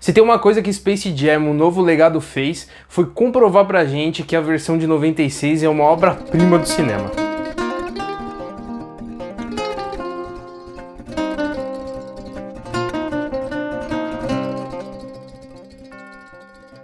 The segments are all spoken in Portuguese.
Se tem uma coisa que Space Jam, o novo legado, fez, foi comprovar pra gente que a versão de 96 é uma obra-prima do cinema.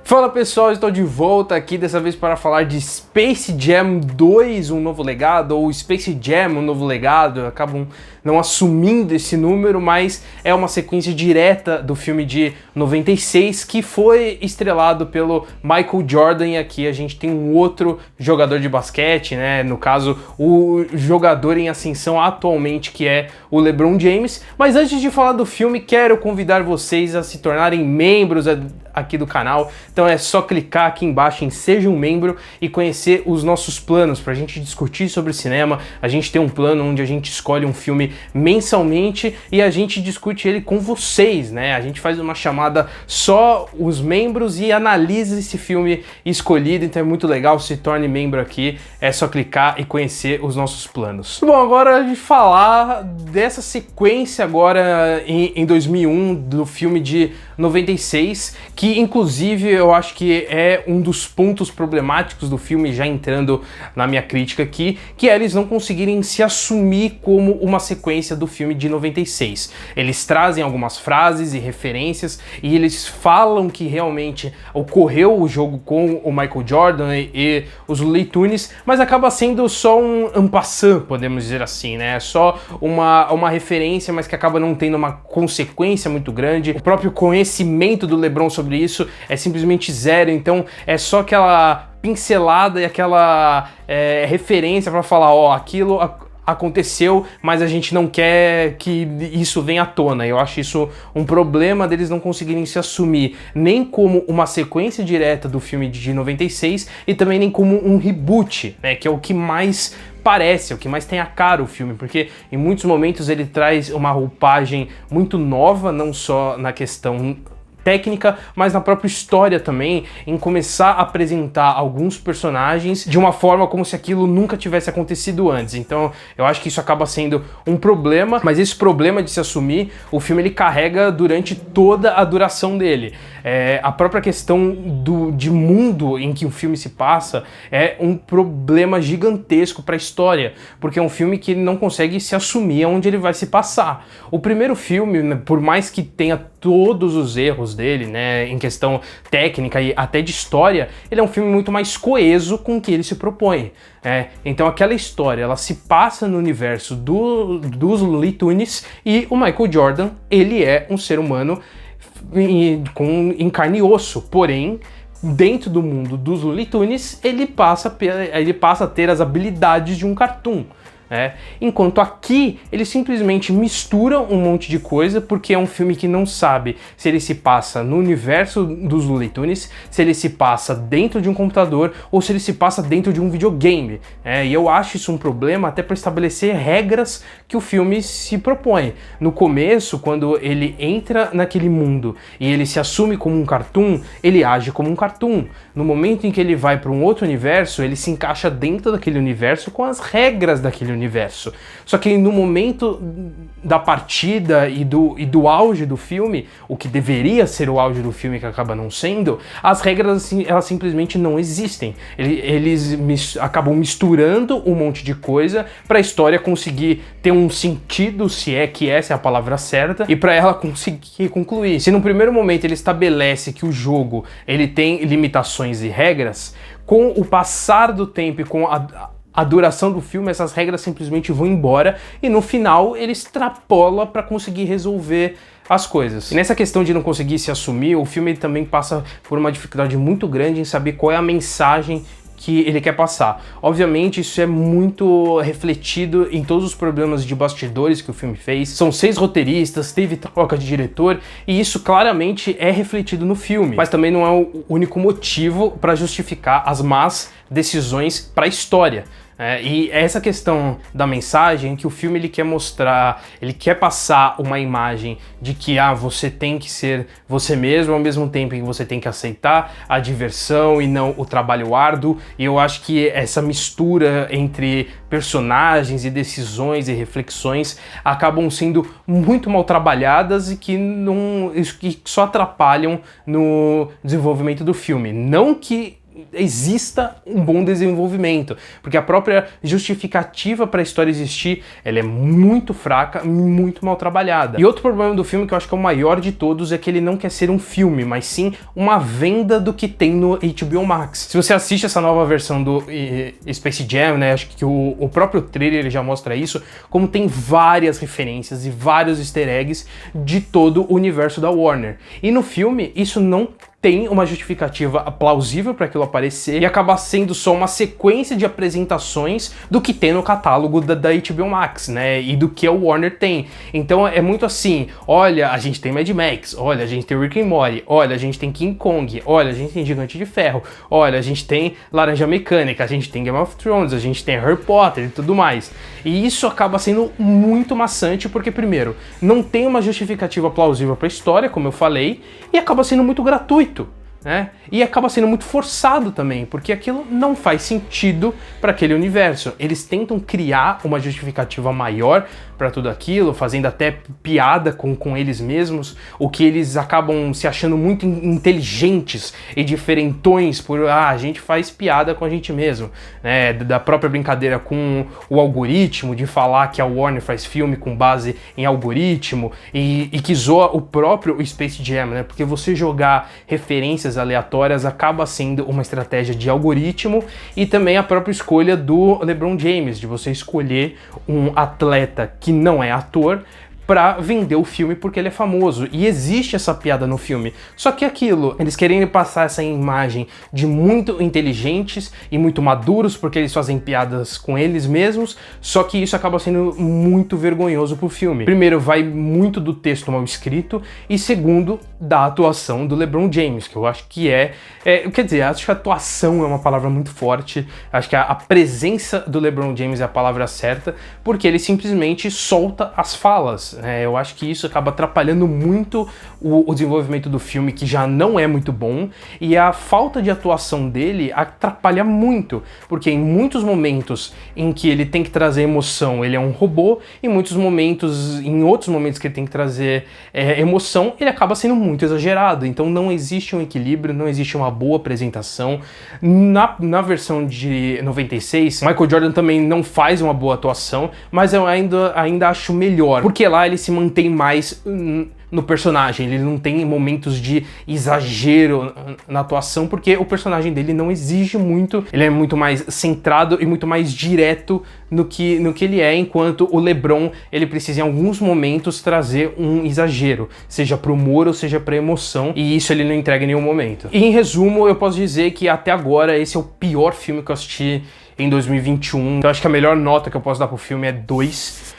Fala pessoal, estou de volta aqui dessa vez para falar de Space Jam 2, um novo legado, ou Space Jam, um novo legado. Acabam não assumindo esse número, mas é uma sequência direta do filme de 96 que foi estrelado pelo Michael Jordan, e aqui a gente tem um outro jogador de basquete, né? No caso, o jogador em ascensão atualmente, que é o LeBron James. Mas antes de falar do filme, quero convidar vocês a se tornarem membros aqui do canal. Então é só clicar aqui embaixo em Seja um Membro e conhecer os nossos planos para a gente discutir sobre cinema. A gente tem um plano onde a gente escolhe um filme mensalmente e a gente discute ele com vocês, né? A gente faz uma chamada só os membros e analisa esse filme escolhido, então é muito legal. Se torne membro aqui, é só clicar e conhecer os nossos planos. Bom, agora a gente falar dessa sequência agora em 2001 do filme de 96, que inclusive eu acho que é um dos pontos problemáticos do filme, já entrando na minha crítica aqui, que é eles não conseguirem se assumir como uma sequência do filme de 96. Eles trazem algumas frases e referências e eles falam que realmente ocorreu o jogo com o Michael Jordan e os Looney Tunes, mas acaba sendo só um en passant, podemos dizer assim, né? É só uma referência, mas que acaba não tendo uma consequência muito grande. O próprio conhecimento do LeBron sobre isso é simplesmente zero, então é só aquela pincelada e aquela referência para falar, ó, aquilo aconteceu, mas a gente não quer que isso venha à tona. Eu acho isso um problema deles não conseguirem se assumir nem como uma sequência direta do filme de 96 e também nem como um reboot, né, que é o que mais parece, o que mais tem a cara o filme, porque em muitos momentos ele traz uma roupagem muito nova, não só na questão técnica, mas na própria história também, em começar a apresentar alguns personagens de uma forma como se aquilo nunca tivesse acontecido antes. Então eu acho que isso acaba sendo um problema, mas esse problema de se assumir, o filme ele carrega durante toda a duração dele. A própria questão de mundo em que o filme se passa é um problema gigantesco para a história, porque é um filme que ele não consegue se assumir onde ele vai se passar. O primeiro filme, né, por mais que tenha todos os erros dele, né, em questão técnica e até de história, ele é um filme muito mais coeso com o que ele se propõe. Então aquela história, ela se passa no universo dos Looney Tunes e o Michael Jordan, ele é um ser humano em carne e osso, porém dentro do mundo dos Looney Tunes ele passa a ter as habilidades de um cartoon. Enquanto aqui eles simplesmente misturam um monte de coisa, porque é um filme que não sabe se ele se passa no universo dos Looney Tunes, se ele se passa dentro de um computador ou se ele se passa dentro de um videogame. E eu acho isso um problema até para estabelecer regras que o filme se propõe. No começo, quando ele entra naquele mundo e ele se assume como um cartoon, ele age como um cartoon. No momento em que ele vai para um outro universo, ele se encaixa dentro daquele universo com as regras daquele universo. Só que no momento da partida e do auge do filme, o que deveria ser o auge do filme que acaba não sendo, as regras assim, elas simplesmente não existem. Eles acabam misturando um monte de coisa para a história conseguir ter um sentido, se é que essa é a palavra certa, e para ela conseguir concluir. Se no primeiro momento ele estabelece que o jogo ele tem limitações e regras, com o passar do tempo e com a duração do filme, essas regras simplesmente vão embora e no final ele extrapola para conseguir resolver as coisas. E nessa questão de não conseguir se assumir, o filme também passa por uma dificuldade muito grande em saber qual é a mensagem que ele quer passar. Obviamente isso é muito refletido em todos os problemas de bastidores que o filme fez. São 6 roteiristas, teve troca de diretor e isso claramente é refletido no filme, mas também não é o único motivo para justificar as más decisões para a história. E essa questão da mensagem que o filme ele quer mostrar, ele quer passar uma imagem de que você tem que ser você mesmo, ao mesmo tempo que você tem que aceitar a diversão e não o trabalho árduo. E eu acho que essa mistura entre personagens e decisões e reflexões acabam sendo muito mal trabalhadas e que só atrapalham no desenvolvimento do filme. Não que exista um bom desenvolvimento, porque a própria justificativa para a história existir, ela é muito fraca, muito mal trabalhada. E outro problema do filme, que eu acho que é o maior de todos, é que ele não quer ser um filme, mas sim uma venda do que tem no HBO Max. Se você assiste essa nova versão do Space Jam, né, acho que o próprio trailer ele já mostra isso, como tem várias referências e vários easter eggs de todo o universo da Warner. E no filme, isso não tem uma justificativa plausível para aquilo aparecer e acaba sendo só uma sequência de apresentações do que tem no catálogo da HBO Max, né, e do que a Warner tem. Então é muito assim, olha, a gente tem Mad Max, olha, a gente tem Rick and Morty, olha, a gente tem King Kong, olha, a gente tem Gigante de Ferro, olha, a gente tem Laranja Mecânica, a gente tem Game of Thrones, a gente tem Harry Potter e tudo mais. E isso acaba sendo muito maçante porque, primeiro, não tem uma justificativa plausível para a história, como eu falei, e acaba sendo muito gratuito. E acaba sendo muito forçado também, porque aquilo não faz sentido para aquele universo. Eles tentam criar uma justificativa maior para tudo aquilo, fazendo até piada com eles mesmos, o que eles acabam se achando muito inteligentes e diferentões por, a gente faz piada com a gente mesmo, né? Da própria brincadeira com o algoritmo, de falar que a Warner faz filme com base em algoritmo e que zoa o próprio Space Jam, né? Porque você jogar referências aleatórias acaba sendo uma estratégia de algoritmo, e também a própria escolha do LeBron James, de você escolher um atleta que não é ator pra vender o filme porque ele é famoso. E existe essa piada no filme. Só que aquilo, eles querem passar essa imagem de muito inteligentes e muito maduros porque eles fazem piadas com eles mesmos, só que isso acaba sendo muito vergonhoso pro filme. Primeiro, vai muito do texto mal escrito, e segundo, da atuação do LeBron James, que eu acho que quer dizer, acho que a atuação é uma palavra muito forte, acho que a presença do LeBron James é a palavra certa, porque ele simplesmente solta as falas. Eu acho que isso acaba atrapalhando muito o desenvolvimento do filme, que já não é muito bom, e a falta de atuação dele atrapalha muito, porque em muitos momentos em que ele tem que trazer emoção, ele é um robô, em outros momentos que ele tem que trazer emoção, ele acaba sendo muito exagerado. Então não existe um equilíbrio, não existe uma boa apresentação. Na versão de 96, Michael Jordan também não faz uma boa atuação, mas eu ainda acho melhor, porque lá ele se mantém mais no personagem, ele não tem momentos de exagero na atuação, porque o personagem dele não exige muito, ele é muito mais centrado e muito mais direto no que ele é, enquanto o LeBron, ele precisa em alguns momentos trazer um exagero, seja pro humor ou seja pra emoção, e isso ele não entrega em nenhum momento. E em resumo, eu posso dizer que até agora esse é o pior filme que eu assisti em 2021, então acho que a melhor nota que eu posso dar pro filme é 2.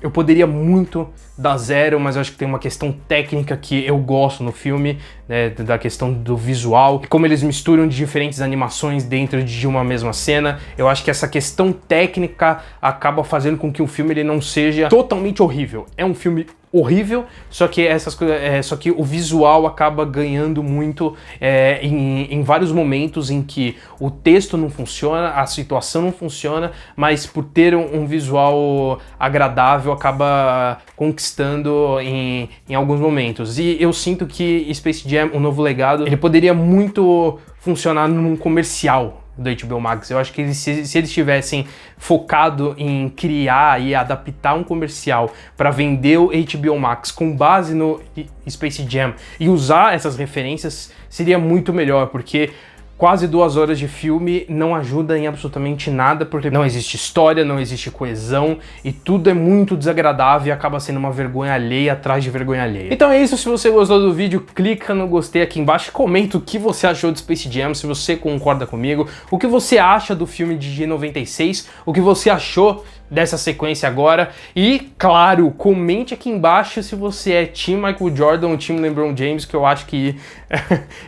Eu poderia muito dar 0, mas eu acho que tem uma questão técnica que eu gosto no filme, né, da questão do visual, como eles misturam de diferentes animações dentro de uma mesma cena. Eu acho que essa questão técnica acaba fazendo com que o filme ele não seja totalmente horrível. É um filme horrível, só que o visual acaba ganhando muito em vários momentos em que o texto não funciona, a situação não funciona, mas por ter um visual agradável acaba conquistando em alguns momentos. E eu sinto que Space Jam, O Novo Legado, ele poderia muito funcionar num comercial do HBO Max. Eu acho que se eles tivessem focado em criar e adaptar um comercial para vender o HBO Max com base no Space Jam e usar essas referências, seria muito melhor, porque quase 2 horas de filme não ajuda em absolutamente nada, porque não existe história, não existe coesão, e tudo é muito desagradável e acaba sendo uma vergonha alheia atrás de vergonha alheia. Então é isso, se você gostou do vídeo, clica no gostei aqui embaixo e comenta o que você achou de Space Jam, se você concorda comigo, o que você acha do filme de 96, o que você achou dessa sequência agora, e claro, comente aqui embaixo se você é Team Michael Jordan ou Team LeBron James, que eu acho que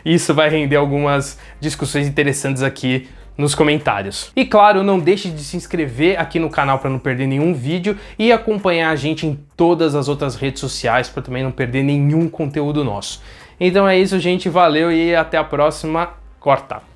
isso vai render algumas discussões interessantes aqui nos comentários. E claro, não deixe de se inscrever aqui no canal para não perder nenhum vídeo e acompanhar a gente em todas as outras redes sociais para também não perder nenhum conteúdo nosso. Então é isso, gente, valeu e até a próxima. Corta!